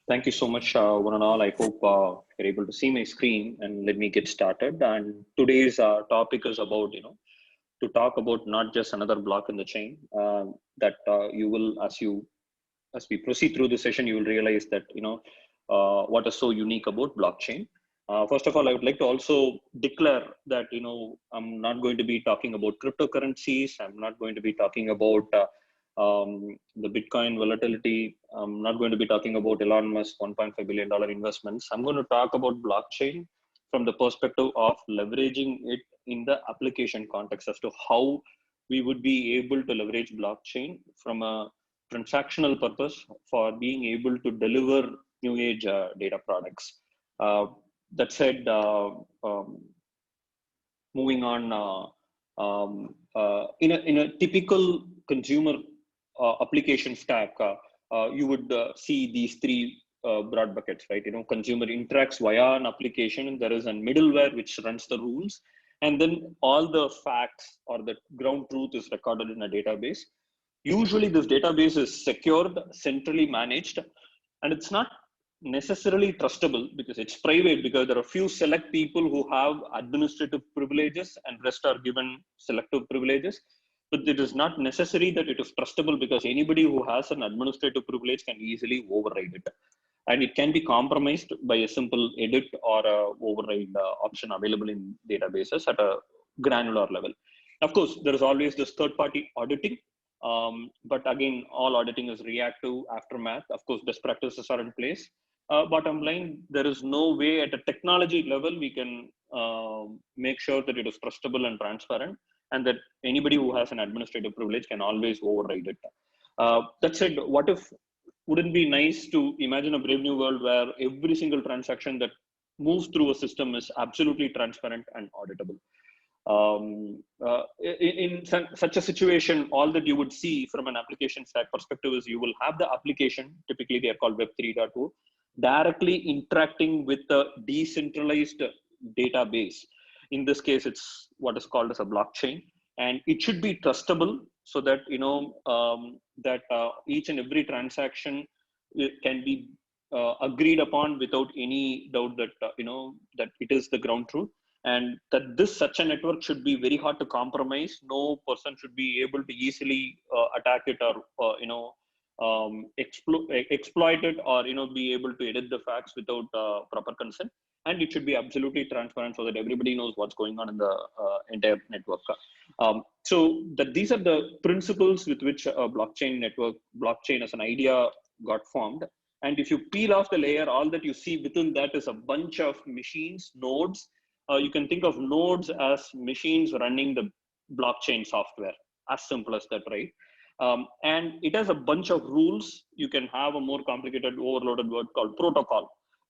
Thank you so much, one and all. I hope you're able to see my screen and let me get started. And today's topic is about, to talk about not just another block in the chain. That you will, as we proceed through the session, you will realize that what is so unique about blockchain. First of all, I would like to also declare that I'm not going to be talking about cryptocurrencies. I'm not going to be talking about the Bitcoin volatility. I'm not going to be talking about Elon Musk $1.5 billion investments. I'm going to talk about blockchain from the perspective of leveraging it in the application context as to how we would be able to leverage blockchain from a transactional purpose for being able to deliver new age data products. Uh, that said, moving on, in a typical consumer application stack, you would see these three broad buckets, right? Consumer interacts via an application, and there is a middleware which runs the rules, and then all the facts or the ground truth is recorded in a database. Usually, this database is secured, centrally managed, and it's not necessarily trustable because it's private, because there are few select people who have administrative privileges and rest are given selective privileges. But it is not necessary that it is trustable, because anybody who has an administrative privilege can easily override it, and it can be compromised by a simple edit or a override option available in databases at a granular level. Of course, there is always this third party auditing, but again, all auditing is reactive aftermath. Of course, best practices are in place. Bottom line, there is no way at a technology level we can make sure that it is trustable and transparent, and that anybody who has an administrative privilege can always override it. That said, what if wouldn't be nice to imagine a brave new world where every single transaction that moves through a system is absolutely transparent and auditable? In such a situation, all that you would see from an application stack perspective is you will have the application, typically they are called Web 3.2, directly interacting with the decentralized database. In this case, it's what is called as a blockchain, and it should be trustable so that each and every transaction can be agreed upon without any doubt that that it is the ground truth, and that this such a network should be very hard to compromise. No person should be able to easily attack it or exploit it, or be able to edit the facts without proper consent. And it should be absolutely transparent so that everybody knows what's going on in the entire network. So that these are the principles with which a blockchain as an idea got formed. And if you peel off the layer, all that you see within that is a bunch of machines, nodes. You can think of nodes as machines running the blockchain software, as simple as that, right? And it has a bunch of rules. You can have a more complicated, overloaded word called protocol,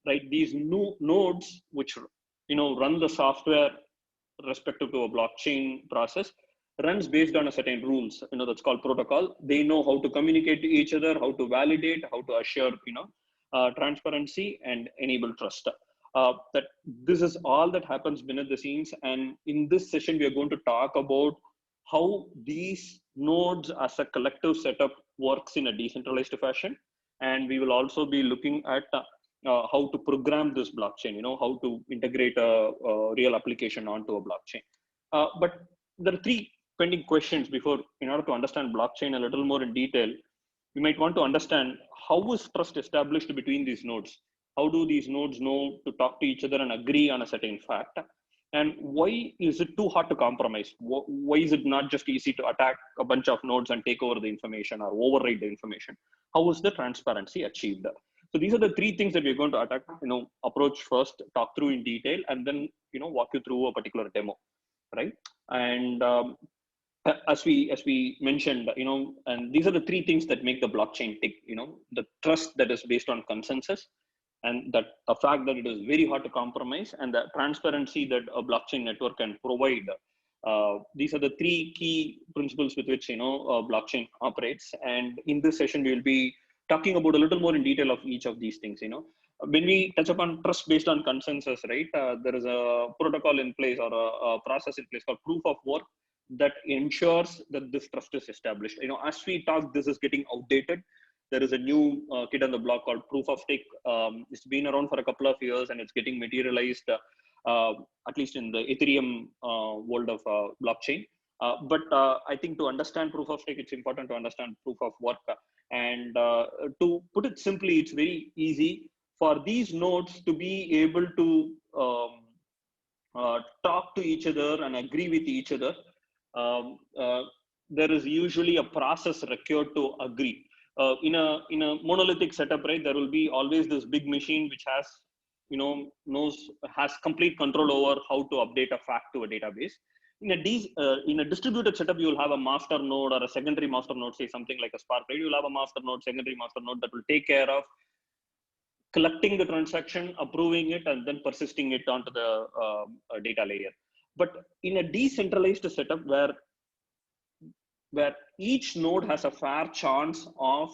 right? These new nodes, which run the software respective to a blockchain process, runs based on a certain rules. That's called protocol. They know how to communicate to each other, how to validate, how to assure transparency and enable trust. That this is all that happens beneath the scenes. And in this session, we are going to talk about how these nodes as a collective setup works in a decentralized fashion. And we will also be looking at how to program this blockchain, how to integrate a real application onto a blockchain. But there are three pending questions before, in order to understand blockchain a little more in detail. We might want to understand, how is trust established between these nodes? How do these nodes know to talk to each other and agree on a certain fact? And why is it too hard to compromise? Why is it not just easy to attack a bunch of nodes and take over the information or override the information? How is the transparency achieved? So these are the three things that we're going to attack, approach first, talk through in detail, and then, walk you through a particular demo, right? And as we mentioned, and these are the three things that make the blockchain tick. The trust that is based on consensus, and that a fact that it is very hard to compromise, and the transparency that a blockchain network can provide. These are the three key principles with which blockchain operates. And in this session, we will be talking about a little more in detail of each of these things. When we touch upon trust based on consensus, right? There is a protocol in place, or a process in place called proof of work, that ensures that this trust is established. As we talk, this is getting outdated. there is a new kid on the block called proof of stake. It's been around for a couple of years and it's getting materialized, at least in the Ethereum world of blockchain. But I think to understand proof of stake, it's important to understand proof of work. And to put it simply, it's very easy for these nodes to be able to talk to each other and agree with each other. There is usually a process required to agree. In a monolithic setup, right, there will be always this big machine which has has complete control over how to update a fact to a database. In a distributed setup, you will have a master node or a secondary master node, say something like a Spark, right? You will have a master node, secondary master node that will take care of collecting the transaction, approving it, and then persisting it onto the data layer. But in a decentralized setup where each node has a fair chance of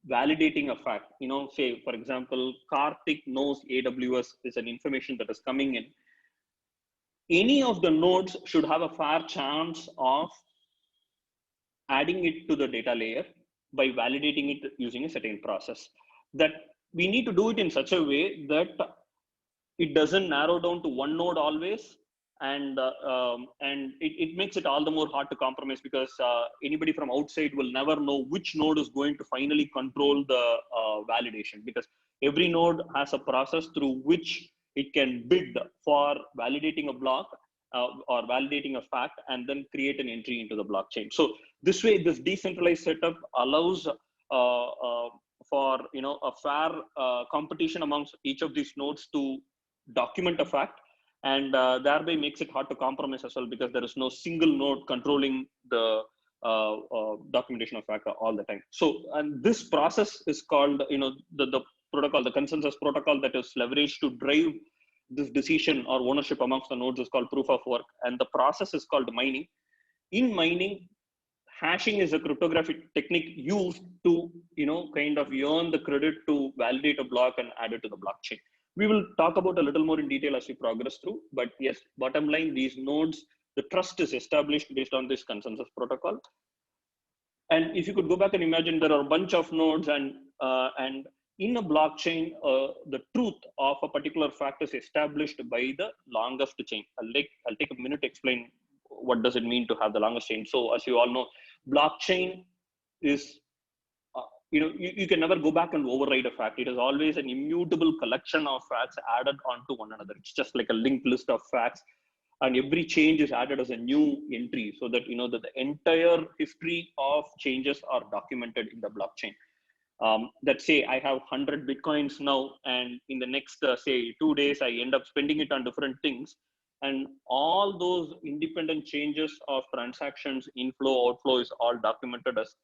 validating a fact, say, for example, Karthik knows AWS is an information that is coming in. Any of the nodes should have a fair chance of adding it to the data layer by validating it using a certain process. That we need to do it in such a way that it doesn't narrow down to one node always, and it makes it all the more hard to compromise, because anybody from outside will never know which node is going to finally control the validation, because every node has a process through which it can bid for validating a block or validating a fact and then create an entry into the blockchain. So this way, this decentralized setup allows for a fair competition amongst each of these nodes to document a fact, and thereby makes it hard to compromise as well, because there is no single node controlling the documentation of fact all the time. So, and this process is called, the protocol, the consensus protocol that is leveraged to drive this decision or ownership amongst the nodes is called proof of work, and the process is called mining. In mining, hashing is a cryptographic technique used to, kind of earn the credit to validate a block and add it to the blockchain. We will talk about a little more in detail as we progress through, but yes, bottom line, these nodes, the trust is established based on this consensus protocol. And if you could go back and imagine, there are a bunch of nodes, and in a blockchain, the truth of a particular fact is established by the longest chain. I'll take a minute to explain what does it mean to have the longest chain. So as you all know, blockchain is, you can never go back and override a fact. It is always an immutable collection of facts added onto one another. It's just like a linked list of facts, and every change is added as a new entry, so that that the entire history of changes are documented in the blockchain. Let's say I have 100 Bitcoins now, and in the next, say 2 days, I end up spending it on different things. And all those independent changes of transactions, inflow, outflow, is all documented as,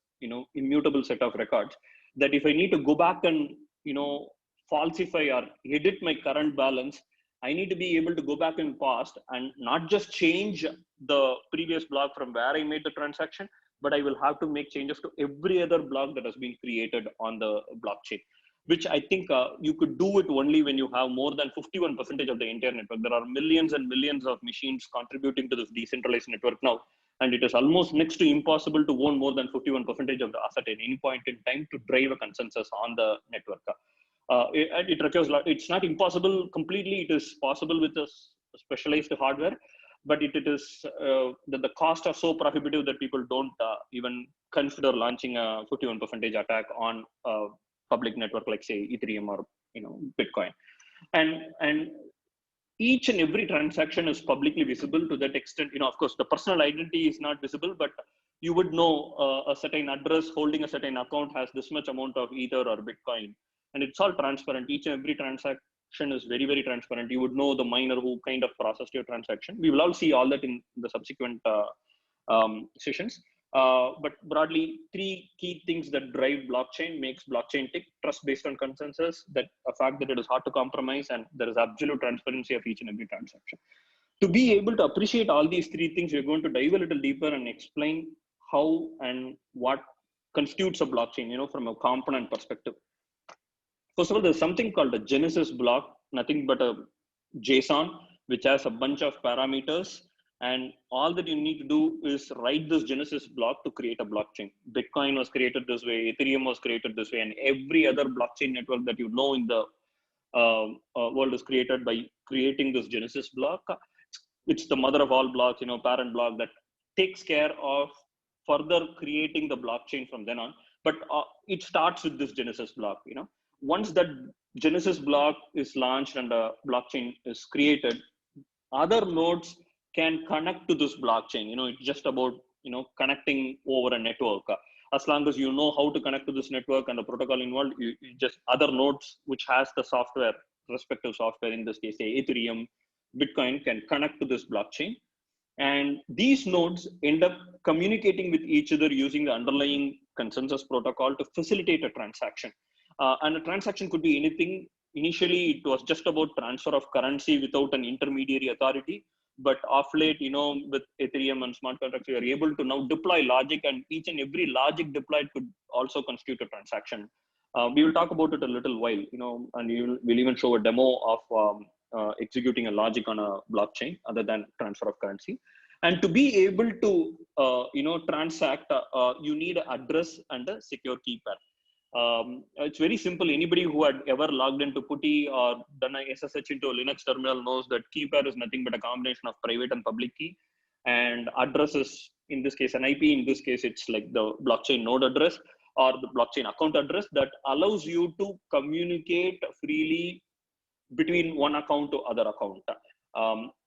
immutable set of records. That if I need to go back and, falsify or edit my current balance, I need to be able to go back in past and not just change the previous block from where I made the transaction, but I will have to make changes to every other block that has been created on the blockchain, which I think you could do it only when you have more than 51% of the entire network. There are millions and millions of machines contributing to this decentralized network now, and it is almost next to impossible to own more than 51% of the asset at any point in time to drive a consensus on the network. It requires a lot. It's not impossible completely. It is possible with a specialized hardware, but it is the costs are so prohibitive that people don't even consider launching a 51% attack on a public network like, say, Ethereum or Bitcoin. And each and every transaction is publicly visible to that extent. Of course, the personal identity is not visible, but you would know a certain address holding a certain account has this much amount of Ether or Bitcoin, and it's all transparent. Each and every transaction is very, very transparent. You would know the miner who kind of processed your transaction. We will all see all that in the subsequent sessions. But broadly, 3 key things that drive blockchain, makes blockchain tick: trust based on consensus, that a fact that it is hard to compromise, and there is absolute transparency of each and every transaction. To be able to appreciate all these 3 things, we're going to dive a little deeper and explain how and what constitutes a blockchain, from a component perspective. First of all, there's something called a Genesis block, nothing but a JSON, which has a bunch of parameters, And all that you need to do is write this Genesis block to create a blockchain. Bitcoin was created this way, Ethereum was created this way, and every other blockchain network that you know in the world is created by creating this Genesis block. It's the mother of all blocks, parent block that takes care of further creating the blockchain from then on. But it starts with this Genesis block. Once that Genesis block is launched and a blockchain is created, other nodes can connect to this blockchain. It's just about connecting over a network. As long as you know how to connect to this network and the protocol involved, you just other nodes which has the software, respective software, in this case, say Ethereum, Bitcoin, can connect to this blockchain. And these nodes end up communicating with each other using the underlying consensus protocol to facilitate a transaction. And a transaction could be anything. Initially, it was just about transfer of currency without an intermediary authority. But of late, with Ethereum and smart contracts, we are able to now deploy logic, and each and every logic deployed could also constitute a transaction. We will talk about it a little while, and we'll even show a demo of executing a logic on a blockchain other than transfer of currency. And to be able to, transact, you need an address and a secure key pair. It's very simple. Anybody who had ever logged into PuTTY or done a SSH into a Linux terminal knows that key pair is nothing but a combination of private and public key. And address is, in this case, an IP. In this case, it's like the blockchain node address or the blockchain account address that allows you to communicate freely between one account to other account.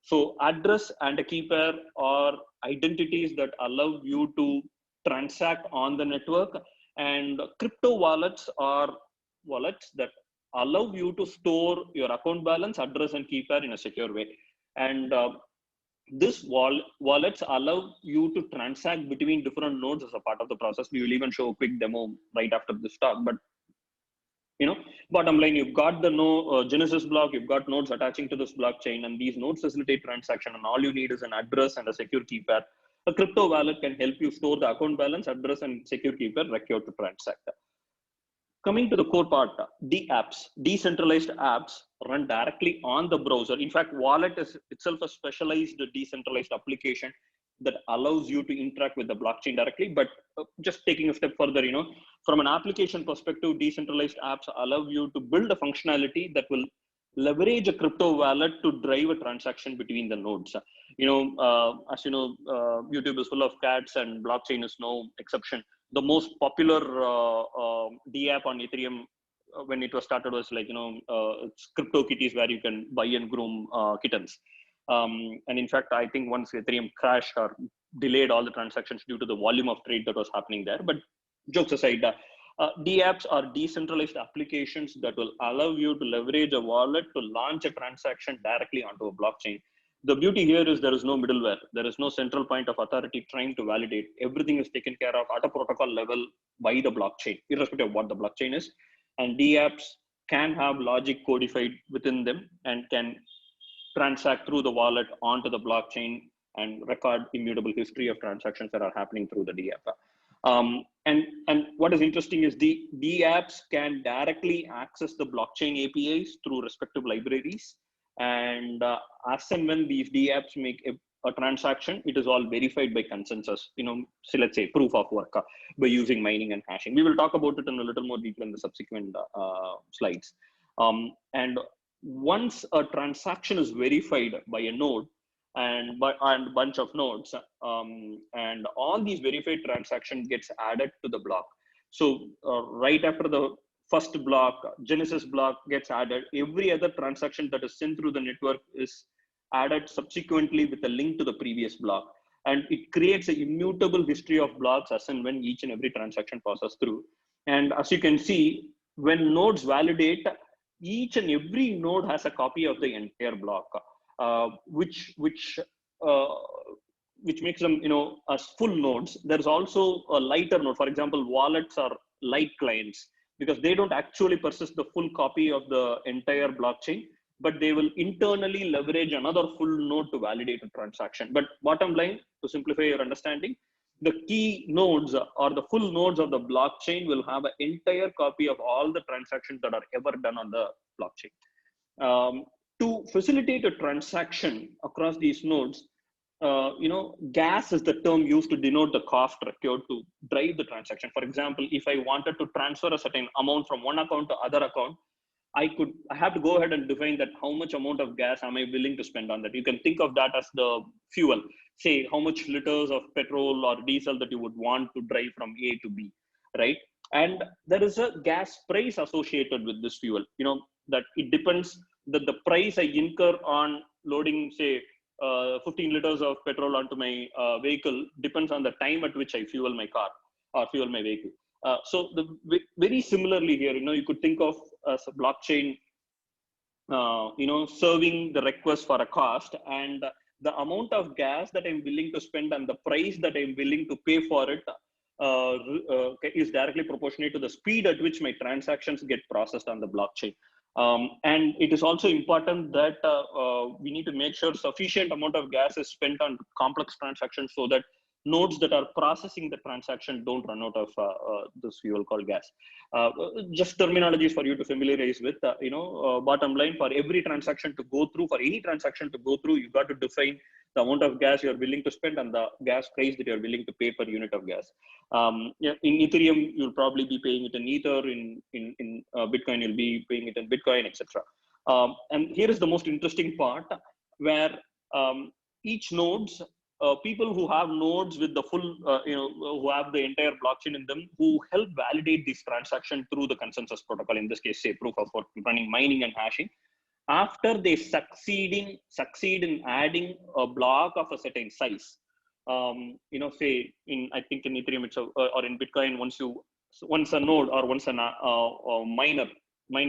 So address and a key pair are identities that allow you to transact on the network. And crypto wallets are wallets that allow you to store your account balance, address, and key pair in a secure way. And this wallets allow you to transact between different nodes as a part of the process. We will even show a quick demo right after this talk. But bottom line, you've got the Genesis block, you've got nodes attaching to this blockchain, and these nodes facilitate transaction, and all you need is an address and a secure key pair. A crypto wallet can help you store the account balance, address, and secure key pair required to transact. Coming to the core part, DApps, decentralized apps, run directly on the browser. In fact, wallet is itself a specialized decentralized application that allows you to interact with the blockchain directly. But just taking a step further, from an application perspective, decentralized apps allow you to build a functionality that will leverage a crypto wallet to drive a transaction between the nodes. As you know, YouTube is full of cats, and blockchain is no exception. The most popular DApp on Ethereum when it was started was like, it's CryptoKitties, where you can buy and groom kittens. And in fact, I think once Ethereum crashed or delayed all the transactions due to the volume of trade that was happening there. But jokes aside, DApps are decentralized applications that will allow you to leverage a wallet to launch a transaction directly onto a blockchain. The beauty here is there is no middleware. There is no central point of authority trying to validate. Everything is taken care of at a protocol level by the blockchain, irrespective of what the blockchain is. And DApps can have logic codified within them and can transact through the wallet onto the blockchain and record immutable history of transactions that are happening through the DApp. And what is interesting is the DApps can directly access the blockchain APIs through respective libraries. And as and when these DApps make a transaction, it is all verified by consensus, so let's say proof of work by using mining and hashing. We will talk about it in a little more detail in the subsequent slides. And once a transaction is verified by a node and a bunch of nodes, and all these verified transactions gets added to the block. So right after the first block, Genesis block gets added, every other transaction that is sent through the network is added subsequently with a link to the previous block. And it creates an immutable history of blocks as and when each and every transaction passes through. And as you can see, when nodes validate, each and every node has a copy of the entire block, which makes them, as full nodes. There's also a lighter node. For example, wallets are light clients because they don't actually persist the full copy of the entire blockchain, but they will internally leverage another full node to validate a transaction. But bottom line, to simplify your understanding, the key nodes or the full nodes of the blockchain will have an entire copy of all the transactions that are ever done on the blockchain. To facilitate a transaction across these nodes, gas is the term used to denote the cost required to drive the transaction. For example, if I wanted to transfer a certain amount from one account to other account, I have to go ahead and define that how much amount of gas am I willing to spend on that. You can think of that as the fuel. Say how much liters of petrol or diesel that you would want to drive from A to B, right? And there is a gas price associated with this fuel. That it depends that the price I incur on loading, say, 15 liters of petrol onto my vehicle depends on the time at which I fuel my car or fuel my vehicle. So very similarly here, you could think of as a blockchain, serving the request for a cost, and the amount of gas that I'm willing to spend and the price that I'm willing to pay for it is directly proportionate to the speed at which my transactions get processed on the blockchain. And it is also important that we need to make sure sufficient amount of gas is spent on complex transactions so that nodes that are processing the transaction don't run out of this fuel called gas. Just terminologies for you to familiarize with. Bottom line, for every transaction to go through, for any transaction to go through, you got to define the amount of gas you're willing to spend and the gas price that you're willing to pay per unit of gas. In Ethereum, you'll probably be paying it in Ether. In Bitcoin, you'll be paying it in Bitcoin, etc. And here is the most interesting part, where each nodes, people who have nodes with the full, who have the entire blockchain in them, who help validate this transaction through the consensus protocol, in this case, say proof of work, running mining and hashing. After they succeed in adding a block of a certain size, say I think in Ethereum or in Bitcoin, once a node or once a miner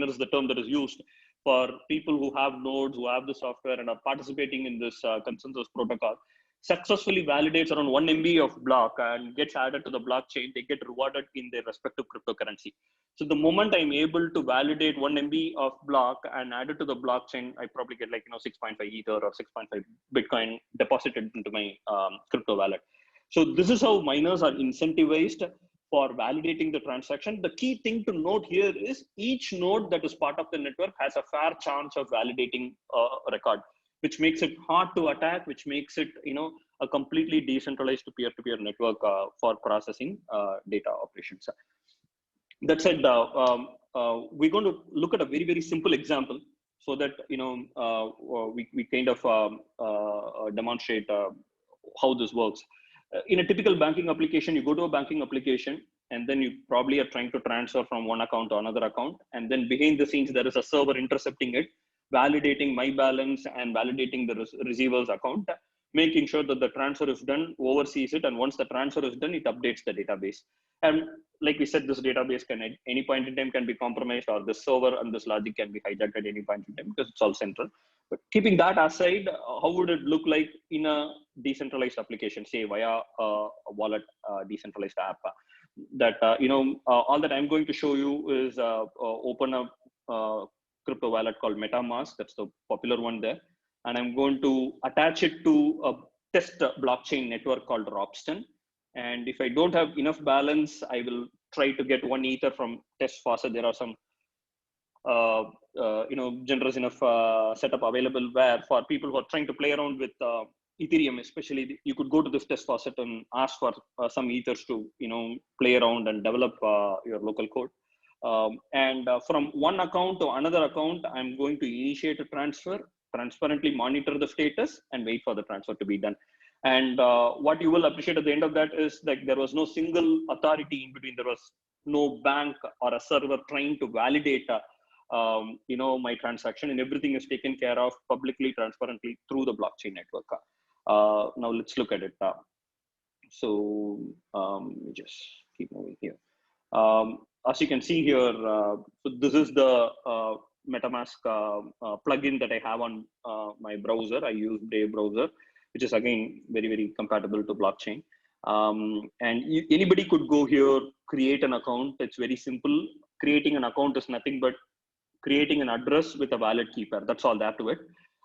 is the term that is used for people who have nodes, who have the software and are participating in this consensus protocol, successfully validates around 1 MB of block and gets added to the blockchain, they get rewarded in their respective cryptocurrency. So the moment I'm able to validate 1 MB of block and add it to the blockchain, I probably get 6.5 Ether or 6.5 Bitcoin deposited into my crypto wallet. So this is how miners are incentivized for validating the transaction. The key thing to note here is each node that is part of the network has a fair chance of validating a record, which makes it hard to attack, which makes it, a completely decentralized peer-to-peer network for processing data operations. That said, we're going to look at a very, very simple example so that, we kind of demonstrate how this works. In a typical banking application, you go to a banking application, and then you probably are trying to transfer from one account to another account. And then behind the scenes, there is a server intercepting it, validating my balance and validating the receiver's account, making sure that the transfer is done, oversees it. And once the transfer is done, it updates the database. And like we said, this database can at any point in time can be compromised, or the server and this logic can be hijacked at any point in time because it's all central. But keeping that aside, how would it look like in a decentralized application, say via a wallet decentralized app? That all that I'm going to show you is open a crypto wallet called MetaMask. That's the popular one there, and I'm going to attach it to a test blockchain network called Ropsten. And if I don't have enough balance, I will try to get 1 Ether from test faucet. There are some generous enough setup available where for people who are trying to play around with Ethereum, especially, you could go to this test faucet and ask for some Ethers to play around and develop your local code. And from one account to another account, I'm going to initiate a transfer, transparently monitor the status, and wait for the transfer to be done. And what you will appreciate at the end of that is that there was no single authority in between. There was no bank or a server trying to validate my transaction, and everything is taken care of publicly, transparently through the blockchain network. Now let's look at it. So let me just keep moving here. As you can see here, so this is the MetaMask plugin that I have on my browser. I use Brave browser, which is again very, very compatible to blockchain. And anybody could go here, create an account. It's very simple. Creating an account is nothing but creating an address with a valid key pair. That's all there to it.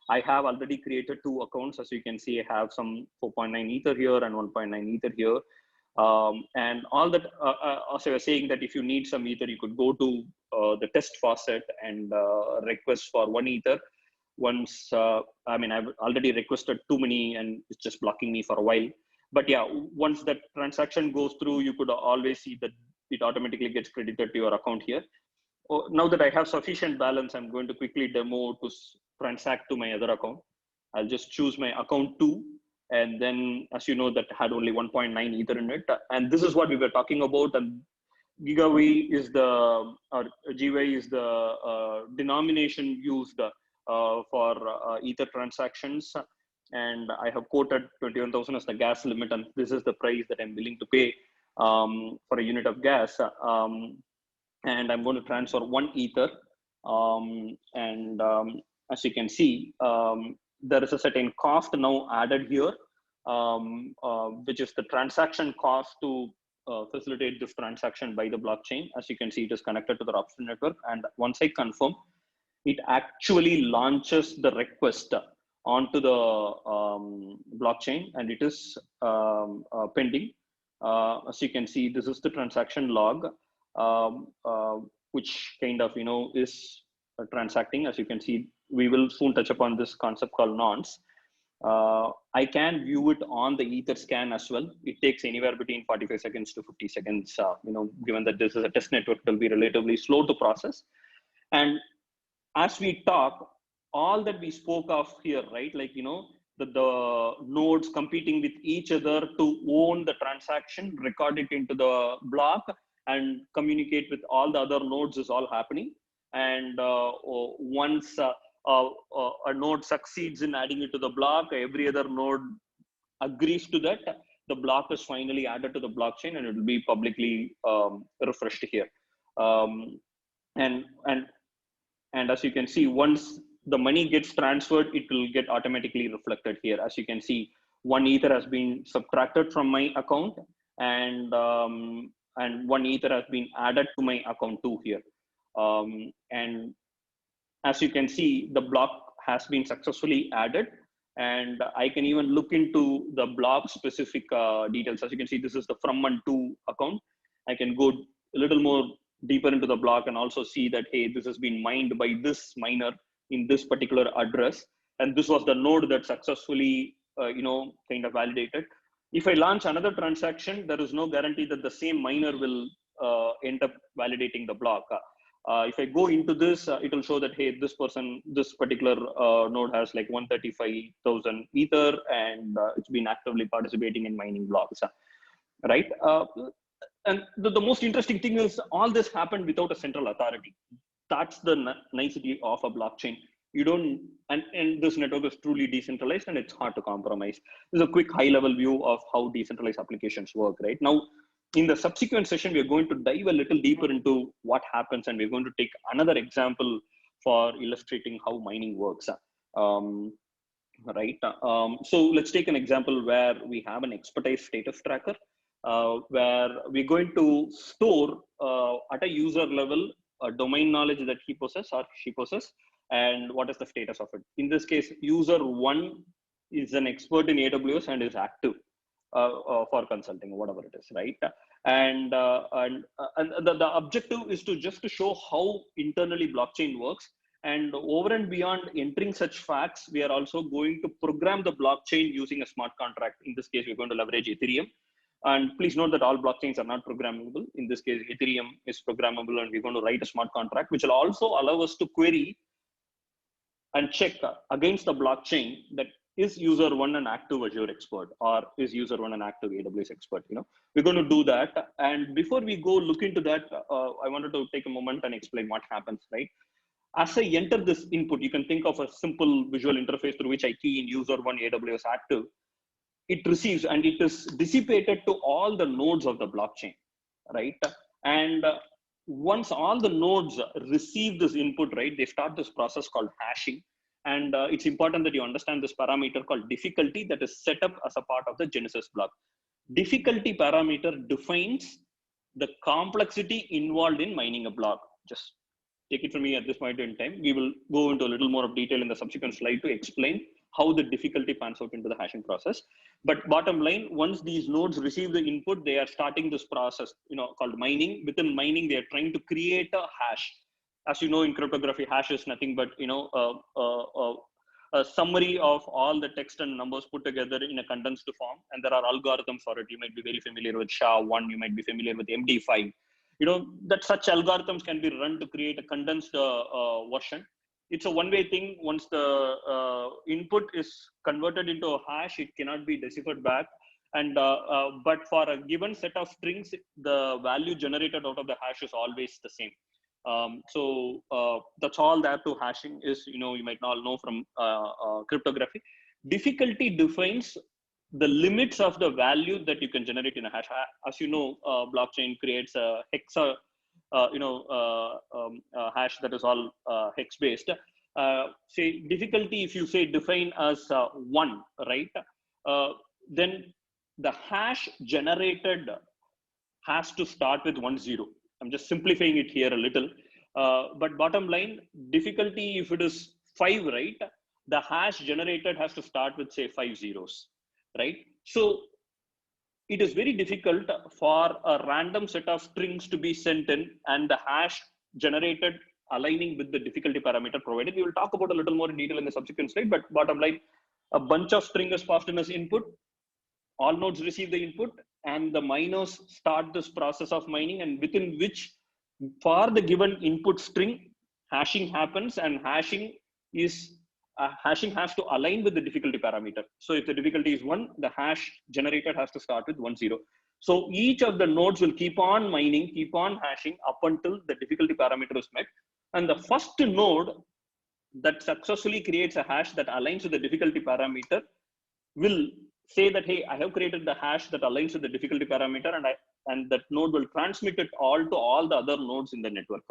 I have already created 2 accounts. As you can see, I have some 4.9 Ether here and 1.9 Ether here. And all that, as I was saying, that if you need some Ether, you could go to the test faucet and request for 1 Ether. once, I mean, I've already requested too many and it's just blocking me for a while. But yeah, once that transaction goes through, you could always see that it automatically gets credited to your account here. Now that I have sufficient balance, I'm going to quickly demo to transact to my other account. I'll just choose my account 2. And then, as you know, that had only 1.9 Ether in it. And this is what we were talking about. And GigaY is the, or GY is the denomination used for Ether transactions. And I have quoted 21,000 as the gas limit. And this is the price that I'm willing to pay for a unit of gas. And I'm going to transfer 1 Ether. As you can see, there is a certain cost now added here, which is the transaction cost to facilitate this transaction by the blockchain. As you can see, it is connected to the Ropsten network. And once I confirm, it actually launches the request onto the blockchain, and it is pending. As you can see, this is the transaction log, which kind of, is transacting. As you can see, we will soon touch upon this concept called nonce. I can view it on the Etherscan as well. It takes anywhere between 45 seconds to 50 seconds. Given that this is a test network, it will be relatively slow to process. And as we talk, all that we spoke of here, right? Like, the nodes competing with each other to own the transaction, record it into the block, and communicate with all the other nodes is all happening. And once a node succeeds in adding it to the block, every other node agrees to that, the block is finally added to the blockchain, and it will be publicly refreshed here. And as you can see, once the money gets transferred, it will get automatically reflected here. As you can see, 1 Ether has been subtracted from my account, and 1 Ether has been added to my account 2 here. And as you can see, the block has been successfully added, and I can even look into the block specific details. As you can see, this is the from and to account. I can go a little more deeper into the block and also see that, hey, this has been mined by this miner in this particular address, and this was the node that successfully kind of validated. If I launch another transaction, there is no guarantee that the same miner will end up validating the block. If I go into this, it will show that, hey, this particular node has like 135,000 Ether, and it's been actively participating in mining blocks, right? And the most interesting thing is all this happened without a central authority. That's the nicety of a blockchain. You don't, and this network is truly decentralized, and it's hard to compromise. This is a quick high-level view of how decentralized applications work, right? Now, in the subsequent session, we're going to dive a little deeper into what happens, and we're going to take another example for illustrating how mining works, right? So let's take an example where we have an expertise status tracker, where we're going to store at a user level domain knowledge that he possesses or she possesses, and what is the status of it. In this case, user 1 is an expert in AWS and is active for consulting, whatever it is, right? And the objective is to just to show how internally blockchain works. And over and beyond entering such facts, we are also going to program the blockchain using a smart contract. In this case, we're going to leverage Ethereum. And please note that all blockchains are not programmable. In this case, Ethereum is programmable, and we're going to write a smart contract, which will also allow us to query and check against the blockchain that is user 1 an active Azure expert, or is user 1 an active AWS expert. We're going to do that. And before we go look into that, I wanted to take a moment and explain what happens, right? As I enter this input, you can think of a simple visual interface through which I key in user 1 AWS active. It receives and it is dissipated to all the nodes of the blockchain, right? And once all the nodes receive this input, right, they start this process called hashing. And it's important that you understand this parameter called difficulty that is set up as a part of the Genesis block. Difficulty parameter defines the complexity involved in mining a block. Just take it from me at this point in time. We will go into a little more of detail in the subsequent slide to explain how the difficulty pans out into the hashing process. But bottom line, once these nodes receive the input, they are starting this process, called mining. Within mining, they are trying to create a hash. As you know, in cryptography, hash is nothing but, a summary of all the text and numbers put together in a condensed form. And there are algorithms for it. You might be very familiar with SHA-1. You might be familiar with MD5. That such algorithms can be run to create a condensed version. It's a one-way thing. Once the input is converted into a hash, it cannot be deciphered back. And but for a given set of strings, the value generated out of the hash is always the same. So that's all there to hashing is, you might all know from cryptography. Difficulty defines the limits of the value that you can generate in a hash. As you know, blockchain creates a hexa, hash that is all hex based. Say difficulty, if you say define as 1, right? Then the hash generated has to start with 1, 0. I'm just simplifying it here a little. But bottom line, difficulty, if it is 5, right? The hash generated has to start with, say, 5 zeros, right? So it is very difficult for a random set of strings to be sent in and the hash generated aligning with the difficulty parameter provided. We will talk about a little more in detail in the subsequent slide, but bottom line, a bunch of string is passed in as input. All nodes receive the input and the miners start this process of mining, and within which for the given input string, hashing happens, and hashing has to align with the difficulty parameter. So if the difficulty is 1, the hash generated has to start with 1, 0. So each of the nodes will keep on mining, keep on hashing up until the difficulty parameter is met. And the first node that successfully creates a hash that aligns with the difficulty parameter will say that, hey, I have created the hash that aligns with the difficulty parameter, and that node will transmit it all to all the other nodes in the network.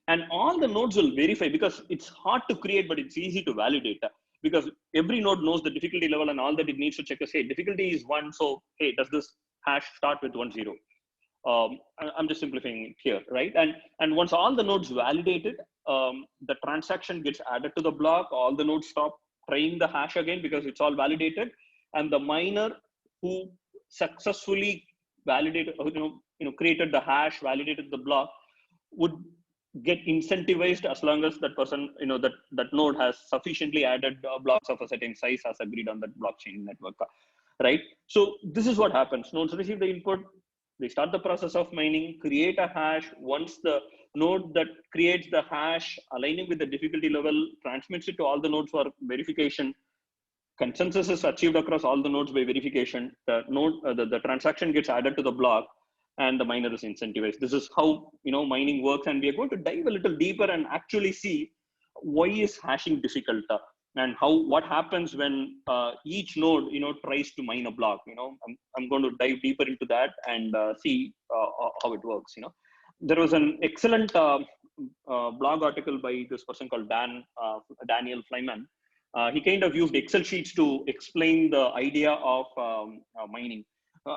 And all the nodes will verify, because it's hard to create, but it's easy to validate, because every node knows the difficulty level, and all that it needs to check is, hey, difficulty is 1. So, hey, does this hash start with 1, 0? I'm just simplifying it here, right? And once all the nodes validated, the transaction gets added to the block. All the nodes stop trying the hash again because it's all validated. And the miner who successfully validated, created the hash, validated the block, would get incentivized as long as that person, that node has sufficiently added blocks of a certain size as agreed on that blockchain network, right? So this is what happens. Nodes receive the input, they start the process of mining, create a hash. Once the node that creates the hash aligning with the difficulty level transmits it to all the nodes for verification, consensus is achieved across all the nodes by verification, the node, the transaction gets added to the block, and the miner is incentivized. This is how mining works, and we are going to dive a little deeper and actually see why is hashing difficult, and what happens when each node tries to mine a block. I'm going to dive deeper into that and see how it works. There was an excellent blog article by this person called Daniel Flyman. He kind of used Excel sheets to explain the idea of mining.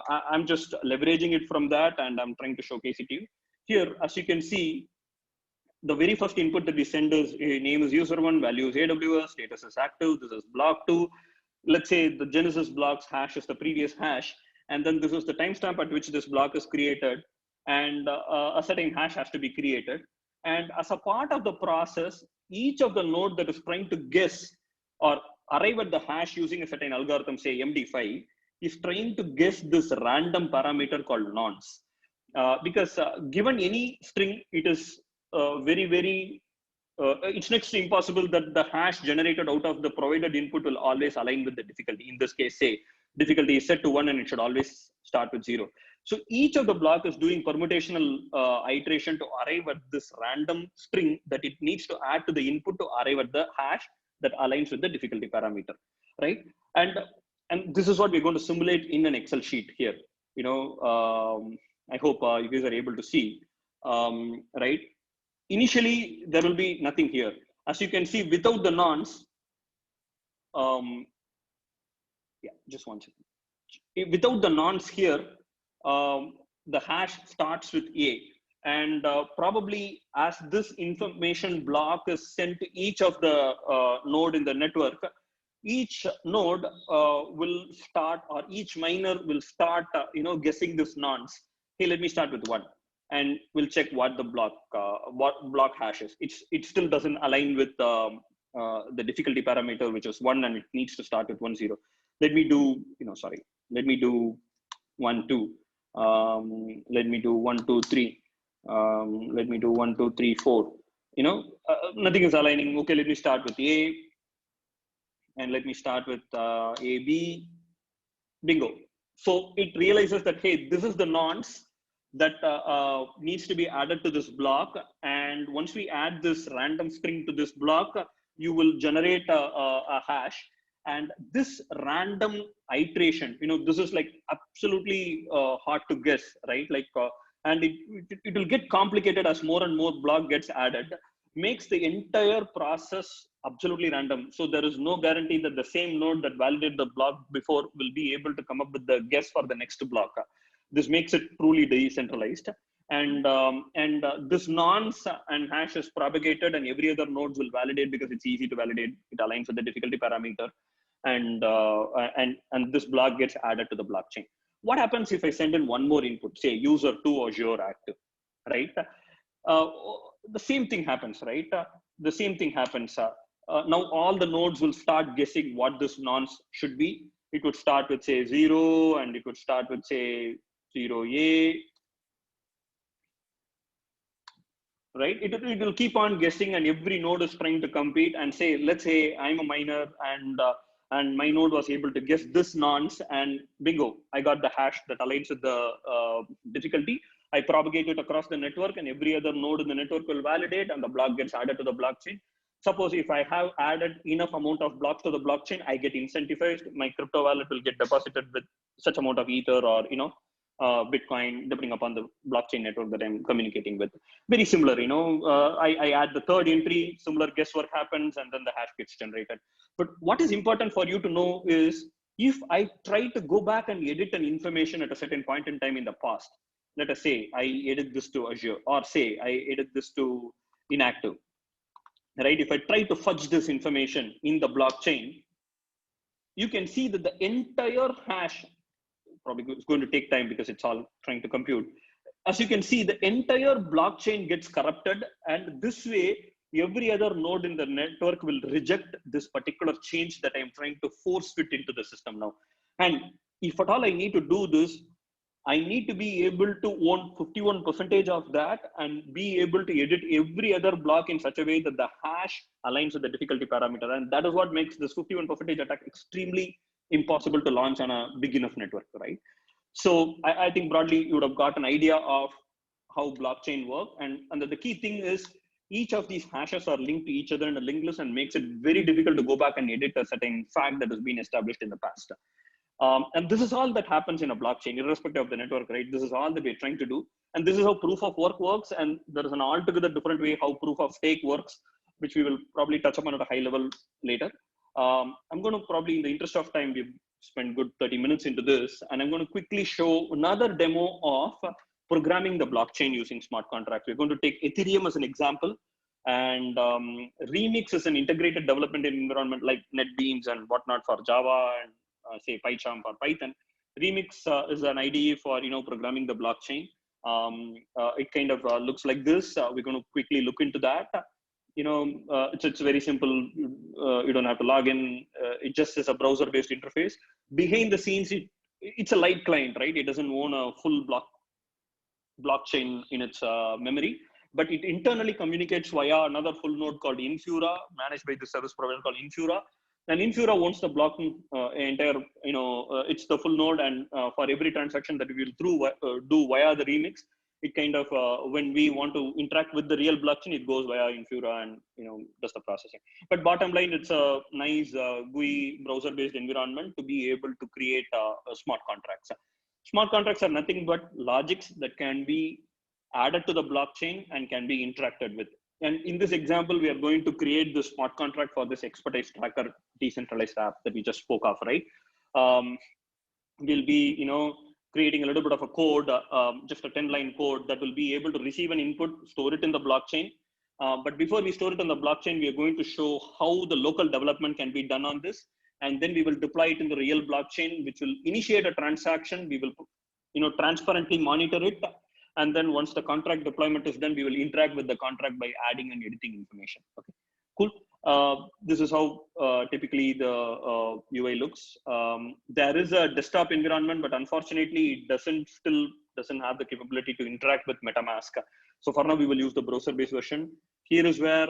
I'm just leveraging it from that, and I'm trying to showcase it to you. Here, as you can see, the very first input that we send is name is user1, value is AWS, status is active, this is block 2. Let's say the Genesis blocks hash is the previous hash, and then this is the timestamp at which this block is created, and a certain hash has to be created. And as a part of the process, each of the node that is trying to guess or arrive at the hash using a certain algorithm, say MD5, is trying to guess this random parameter called nonce. Because given any string, it is it's next to impossible that the hash generated out of the provided input will always align with the difficulty. In this case, say difficulty is set to 1 and it should always start with 0. So each of the block is doing permutational iteration to arrive at this random string that it needs to add to the input to arrive at the hash that aligns with the difficulty parameter, right? And this is what we're going to simulate in an Excel sheet here. I hope you guys are able to see, right? Initially, there will be nothing here. As you can see, without the nonce, just one second. Without the nonce here, the hash starts with A. And probably as this information block is sent to each of the node in the network, each node will start, or each miner will start, guessing this nonce. Hey, let me start with 1, and we'll check what the block hash is. It still doesn't align with the difficulty parameter, which is 1, and it needs to start with 1, 0. Let me do, let me do 1, 2. Let me do 1, 2, 3. Let me do 1, 2, 3, 4. Nothing is aligning. Okay, let me start with A, and let me start with AB. Bingo. So it realizes that, hey, this is the nonce that needs to be added to this block. And once we add this random string to this block, you will generate a hash. And this random iteration, this is like absolutely hard to guess, right? And it will get complicated as more and more block gets added, makes the entire process absolutely random. So there is no guarantee that the same node that validated the block before will be able to come up with the guess for the next block. This makes it truly decentralized. And this nonce and hash is propagated, and every other nodes will validate because it's easy to validate. It aligns with the difficulty parameter, and this block gets added to the blockchain. What happens if I send in one more input, say user 2 Azure active, right? The same thing happens, right? The same thing happens. Now all the nodes will start guessing what this nonce should be. It would start with say 0, and it would start with say 0A, right? It will keep on guessing, and every node is trying to compete and say, let's say I'm a miner, and my node was able to guess this nonce, and bingo, I got the hash that aligns with the difficulty. I propagate it across the network, and every other node in the network will validate, and the block gets added to the blockchain. Suppose if I have added enough amount of blocks to the blockchain, I get incentivized. My crypto wallet will get deposited with such amount of Ether or Bitcoin, depending upon the blockchain network that I'm communicating with. Very similar, I add the third entry, similar guesswork happens, and then the hash gets generated. But what is important for you to know is, if I try to go back and edit an information at a certain point in time in the past, let us say I edit this to Azure, or say I edit this to inactive, right? If I try to fudge this information in the blockchain, you can see that the entire hash, probably it's going to take time because it's all trying to compute. As you can see, the entire blockchain gets corrupted, and this way, every other node in the network will reject this particular change that I'm trying to force fit into the system now. And if at all I need to do this, I need to be able to own 51% of that and be able to edit every other block in such a way that the hash aligns with the difficulty parameter. And that is what makes this 51% attack extremely impossible to launch on a big enough network, right? So I think broadly you would have got an idea of how blockchain work. And the key thing is, each of these hashes are linked to each other in a linked list, and makes it very difficult to go back and edit a certain fact that has been established in the past. And this is all that happens in a blockchain, irrespective of the network, right? This is all that we're trying to do. And this is how proof of work works. And there is an altogether different way how proof of stake works, which we will probably touch upon at a high level later. I'm going to probably, in the interest of time, we've spent good 30 minutes into this. And I'm going to quickly show another demo of programming the blockchain using smart contracts. We're going to take Ethereum as an example. And Remix is an integrated development environment like NetBeans and whatnot for Java and say PyCharm or Python. Remix is an IDE for programming the blockchain. It kind of looks like this. We're going to quickly look into that. It's very simple. You don't have to log in. It just is a browser-based interface. Behind the scenes, it's a light client, right? It doesn't own a full blockchain in its memory, but it internally communicates via another full node called Infura, managed by the service provider called Infura. And Infura owns the block entire, it's the full node. And for every transaction that we will do via the Remix, it kind of, when we want to interact with the real blockchain, it goes via Infura and, does the processing. But bottom line, it's a nice GUI browser-based environment to be able to create smart contracts. Smart contracts are nothing but logics that can be added to the blockchain and can be interacted with. And in this example, we are going to create the smart contract for this expertise tracker decentralized app that we just spoke of, right? We'll be, creating a little bit of a code, just a 10-line code that will be able to receive an input, store it in the blockchain. But before we store it on the blockchain, we are going to show how the local development can be done on this. And then we will deploy it in the real blockchain, which will initiate a transaction. We will, transparently monitor it. And then once the contract deployment is done, we will interact with the contract by adding and editing information. Okay, cool. This is how typically the UI looks. There is a desktop environment, but unfortunately, it still doesn't have the capability to interact with MetaMask. So for now, we will use the browser-based version. Here is where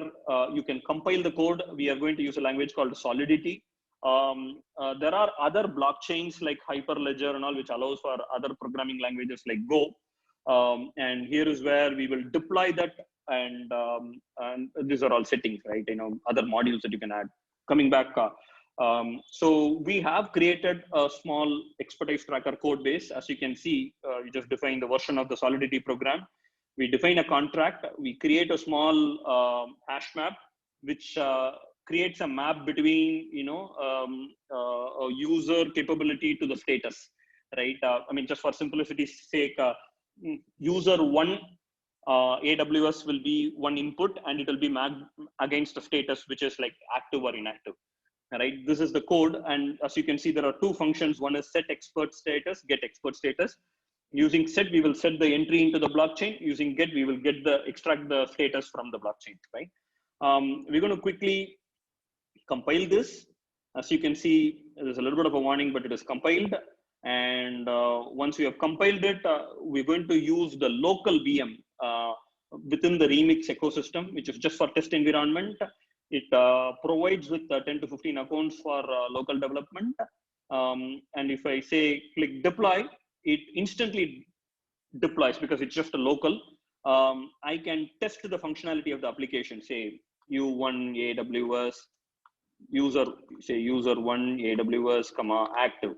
you can compile the code. We are going to use a language called Solidity. There are other blockchains like Hyperledger and all, which allows for other programming languages like Go. And here is where we will deploy that, and these are all settings, right? Other modules that you can add. Coming back, so we have created a small expertise tracker code base. As you can see, we just define the version of the Solidity program. We define a contract. We create a small hash map, which creates a map between a user capability to the status, right? I mean, just for simplicity's sake, user one AWS will be one input, and it will be mapped against the status, which is like active or inactive, right? This is the code, and as you can see, there are two functions. One is set expert status, get expert status. Using set, we will set the entry into the blockchain. Using get, we will extract the status from the blockchain, right? We're going to quickly compile this. As you can see, there's a little bit of a warning, but it is compiled. And once we have compiled it, we're going to use the local VM within the Remix ecosystem, which is just for test environment. It provides with 10 to 15 accounts for local development. And if I say click deploy, it instantly deploys because it's just a local. I can test the functionality of the application, say U1 AWS, user1 AWS, active,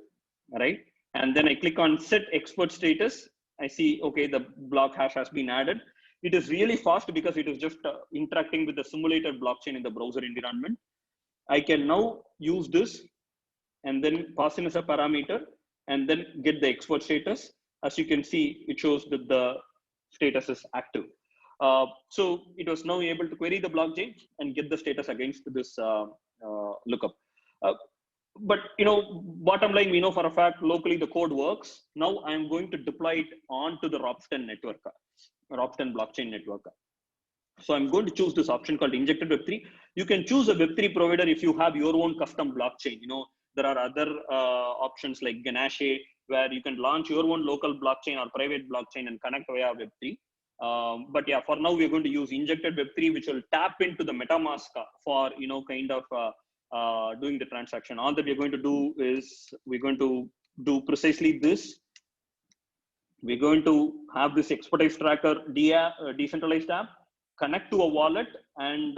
right? And then I click on set expert status. I see, okay, the block hash has been added. It is really fast because it is just interacting with the simulated blockchain in the browser environment. I can now use this and then pass in as a parameter and then get the expert status. As you can see, it shows that the status is active. So it was now able to query the blockchain and get the status against this lookup. But bottom line, we know for a fact locally the code works. Now I'm going to deploy it onto the Ropsten network, Ropsten blockchain network. So I'm going to choose this option called Injected Web3. You can choose a Web3 provider if you have your own custom blockchain. There are other options like Ganache, where you can launch your own local blockchain or private blockchain and connect via Web3. But yeah, for now we're going to use Injected Web3, which will tap into the MetaMask for kind of doing the transaction. All that we're going to do is we're going to do precisely this. We're going to have this expertise tracker decentralized app connect to a wallet and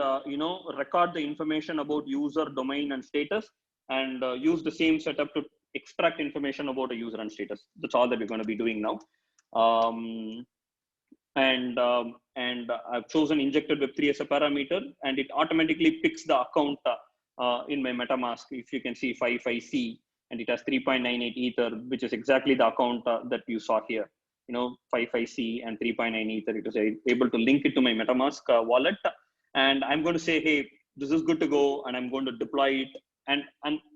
record the information about user, domain, and status, and use the same setup to extract information about a user and status. That's all that we're going to be doing now. And I've chosen Injected Web3 as a parameter, and it automatically picks the account in my MetaMask. If you can see 55C, and it has 3.98 Ether, which is exactly the account that you saw here. 55C and 3.9 Ether. It was able to link it to my MetaMask wallet, and I'm going to say, hey, this is good to go, and I'm going to deploy it. And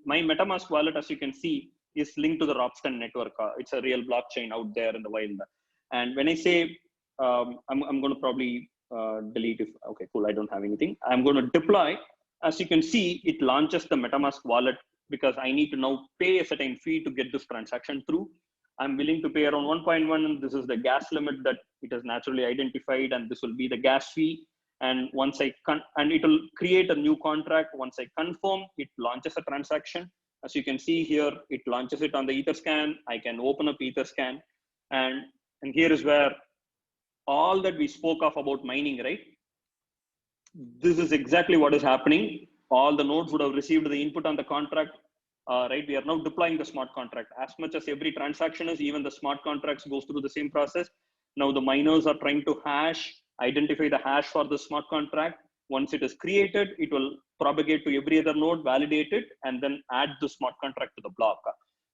my MetaMask wallet, as you can see, is linked to the Ropsten network. It's a real blockchain out there in the wild. And when I say, I'm going to probably delete if, okay, cool, I don't have anything. I'm going to deploy. As you can see, it launches the MetaMask wallet because I need to now pay a certain fee to get this transaction through. I'm willing to pay around 1.1, and this is the gas limit that it has naturally identified, and this will be the gas fee. And once and it will create a new contract. Once I confirm, it launches a transaction. As you can see here, it launches it on the Etherscan. I can open up Etherscan, and here is where all that we spoke of about mining, right? This is exactly what is happening. All the nodes would have received the input on the contract, right? We are now deploying the smart contract. As much as every transaction is, even the smart contracts goes through the same process. Now the miners are trying to identify the hash for the smart contract. Once it is created, it will propagate to every other node, validate it, and then add the smart contract to the block.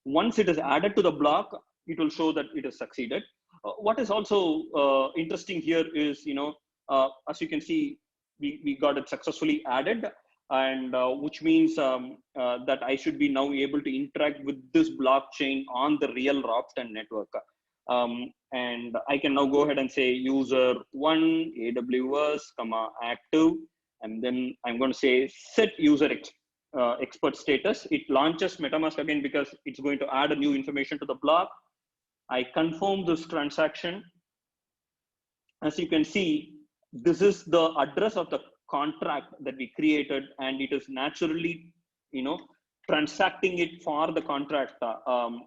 Once it is added to the block, it will show that it has succeeded. What is also interesting here is, as you can see, we got it successfully added, and which means that I should be now able to interact with this blockchain on the real Ropsten network. And I can now go ahead and say user1 AWS, active, and then I'm going to say set user expert status. It launches MetaMask again because it's going to add a new information to the block. I confirm this transaction. As you can see, this is the address of the contract that we created, and it is naturally, transacting it for the contract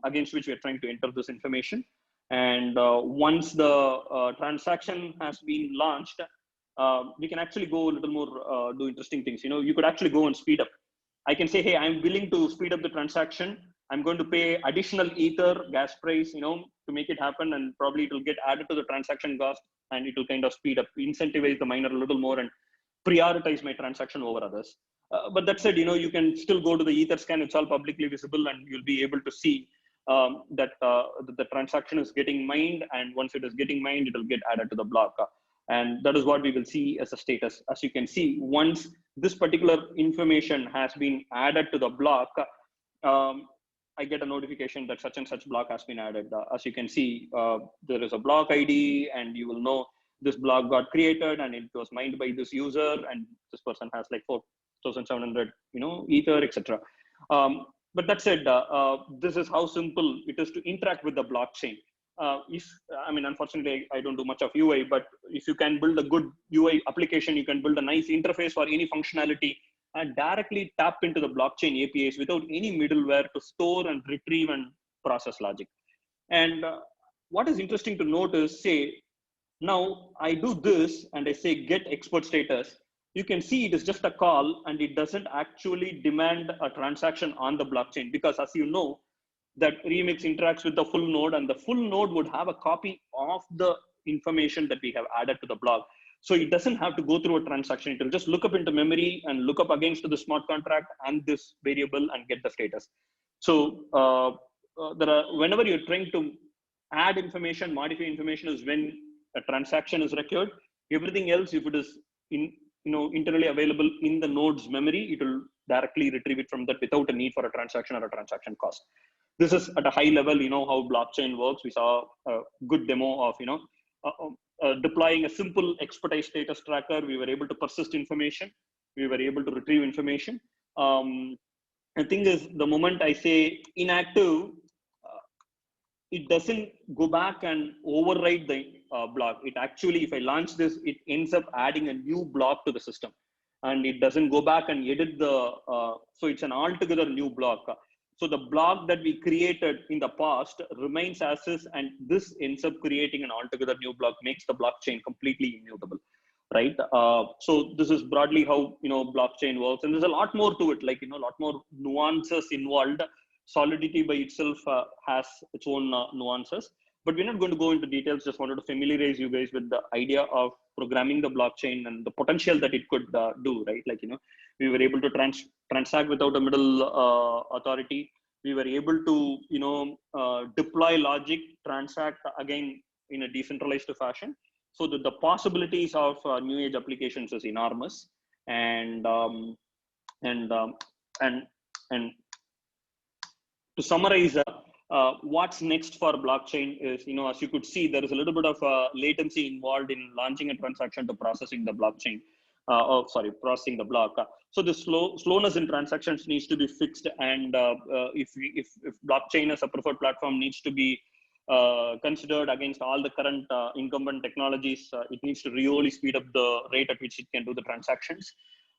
against which we're trying to enter this information. And once the transaction has been launched, we can actually go a little more, do interesting things. You could actually go and speed up. I can say, hey, I'm willing to speed up the transaction. I'm going to pay additional Ether gas price, to make it happen, and probably it will get added to the transaction cost, and it will kind of speed up, incentivize the miner a little more, and prioritize my transaction over others. But that said, you can still go to the Etherscan. It's all publicly visible, and you'll be able to see that the transaction is getting mined, and once it is getting mined, it will get added to the block. And that is what we will see as a status. As you can see, once this particular information has been added to the block, I get a notification that such and such block has been added. As you can see, there is a block ID, and you will know this block got created and it was mined by this user, and this person has like 4,700, Ether, etc. But that said, this is how simple it is to interact with the blockchain. Unfortunately, I don't do much of UI, but if you can build a good UI application, you can build a nice interface for any functionality and directly tap into the blockchain APIs without any middleware to store and retrieve and process logic. And what is interesting to note is, say, now I do this and I say get expert status. You can see it is just a call, and it doesn't actually demand a transaction on the blockchain, because as you know, that Remix interacts with the full node, and the full node would have a copy of the information that we have added to the block. So it doesn't have to go through a transaction. It will just look up into memory and look up against the smart contract and this variable and get the status. So whenever you're trying to add information, modify information, is when a transaction is required. Everything else, if it is internally available in the node's memory, it will directly retrieve it from that without a need for a transaction or a transaction cost. This is at a high level, how blockchain works. We saw a good demo of, deploying a simple expertise status tracker. We were able to persist information. We were able to retrieve information. The thing is, the moment I say inactive, it doesn't go back and override the block. It actually, if I launch this, it ends up adding a new block to the system, and it doesn't go back and edit the, so it's an altogether new block. So the block that we created in the past remains as is, and this ends up creating an altogether new block, makes the blockchain completely immutable, right? So this is broadly how, blockchain works, and there's a lot more to it, like, a lot more nuances involved. Solidity by itself has its own nuances, but we're not going to go into details. Just wanted to familiarize you guys with the idea of programming the blockchain and the potential that it could do, right? Like, we were able to transact without a middle authority. We were able to, deploy logic, transact again in a decentralized fashion. So that the possibilities of new age applications is enormous. And to summarize, what's next for blockchain is, as you could see, there is a little bit of latency involved in launching a transaction to processing the blockchain. Processing the block. So the slowness in transactions needs to be fixed, and if blockchain as a preferred platform needs to be considered against all the current incumbent technologies, it needs to really speed up the rate at which it can do the transactions.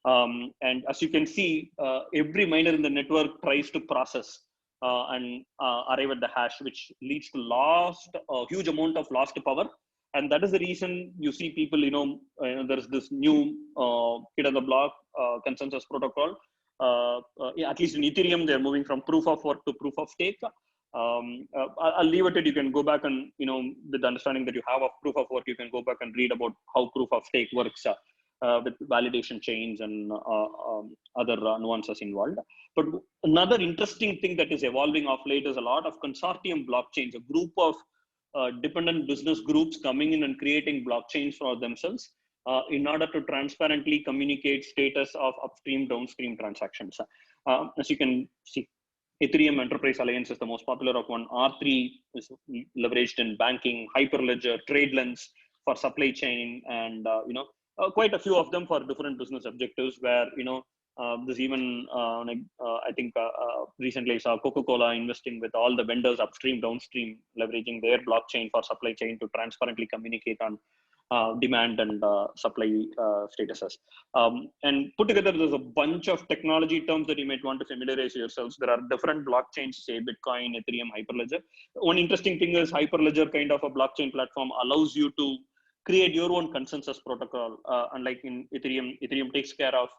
And as you can see, every miner in the network tries to process and arrive at the hash, which leads to a huge amount of lost power. And that is the reason you see people, there's this new kid on the block consensus protocol. At least in Ethereum, they're moving from proof of work to proof of stake. I'll leave it at, you can go back and, with the understanding that you have of proof of work, you can go back and read about how proof of stake works with validation chains and other nuances involved. But another interesting thing that is evolving of late is a lot of consortium blockchains, a group of dependent business groups coming in and creating blockchains for themselves in order to transparently communicate status of upstream, downstream transactions. As you can see, Ethereum Enterprise Alliance is the most popular of one. R3 is leveraged in banking, Hyperledger, TradeLens for supply chain, and quite a few of them for different business objectives. Where there's even I think recently I saw Coca-Cola investing with all the vendors upstream, downstream, leveraging their blockchain for supply chain to transparently communicate on demand and supply statuses. And put together, there's a bunch of technology terms that you might want to familiarize yourselves. There are different blockchains, say Bitcoin, Ethereum, Hyperledger. One interesting thing is Hyperledger kind of a blockchain platform allows you to create your own consensus protocol. Unlike in Ethereum takes care of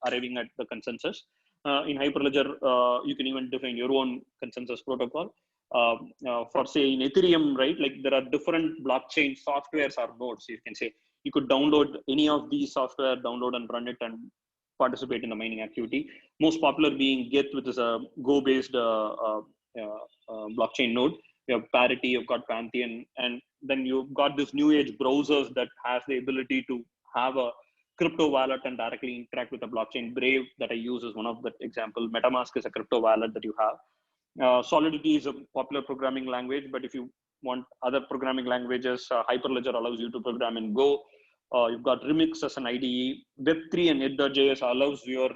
arriving at the consensus. In Hyperledger, you can even define your own consensus protocol. For say in Ethereum, right? Like there are different blockchain softwares or nodes. You can say you could download any of these software, download and run it and participate in the mining activity. Most popular being Geth, which is a Go-based blockchain node. You have Parity, you've got Pantheon, and then you've got this new age browsers that has the ability to have a crypto wallet and directly interact with the blockchain. Brave, that I use, is one of the example. MetaMask is a crypto wallet that you have. Solidity is a popular programming language, but if you want other programming languages, Hyperledger allows you to program in Go. You've got Remix as an IDE. Web3 and Ed.js allows your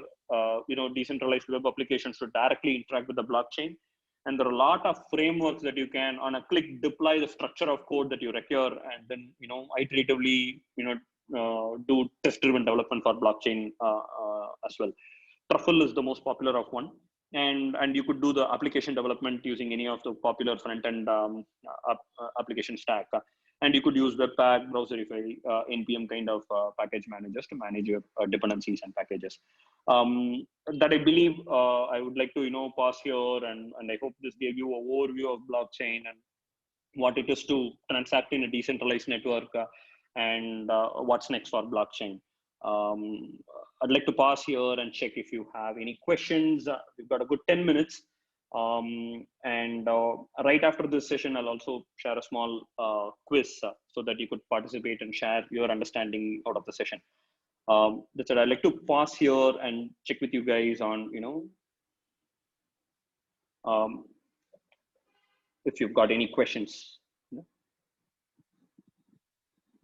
decentralized web applications to directly interact with the blockchain. And there are a lot of frameworks that you can, on a click, deploy the structure of code that you require, and then iteratively do test-driven development for blockchain as well. Truffle is the most popular of one, and you could do the application development using any of the popular front-end application stack. And you could use Webpack, Browserify, NPM kind of package managers to manage your dependencies and packages. That I believe I would like to pause here, and I hope this gave you an overview of blockchain and what it is to transact in a decentralized network, and what's next for blockchain. I'd like to pause here and check if you have any questions. We've got a good 10 minutes. And right after this session, I'll also share a small quiz so that you could participate and share your understanding out of the session. That's it. I'd like to pause here and check with you guys on, if you've got any questions.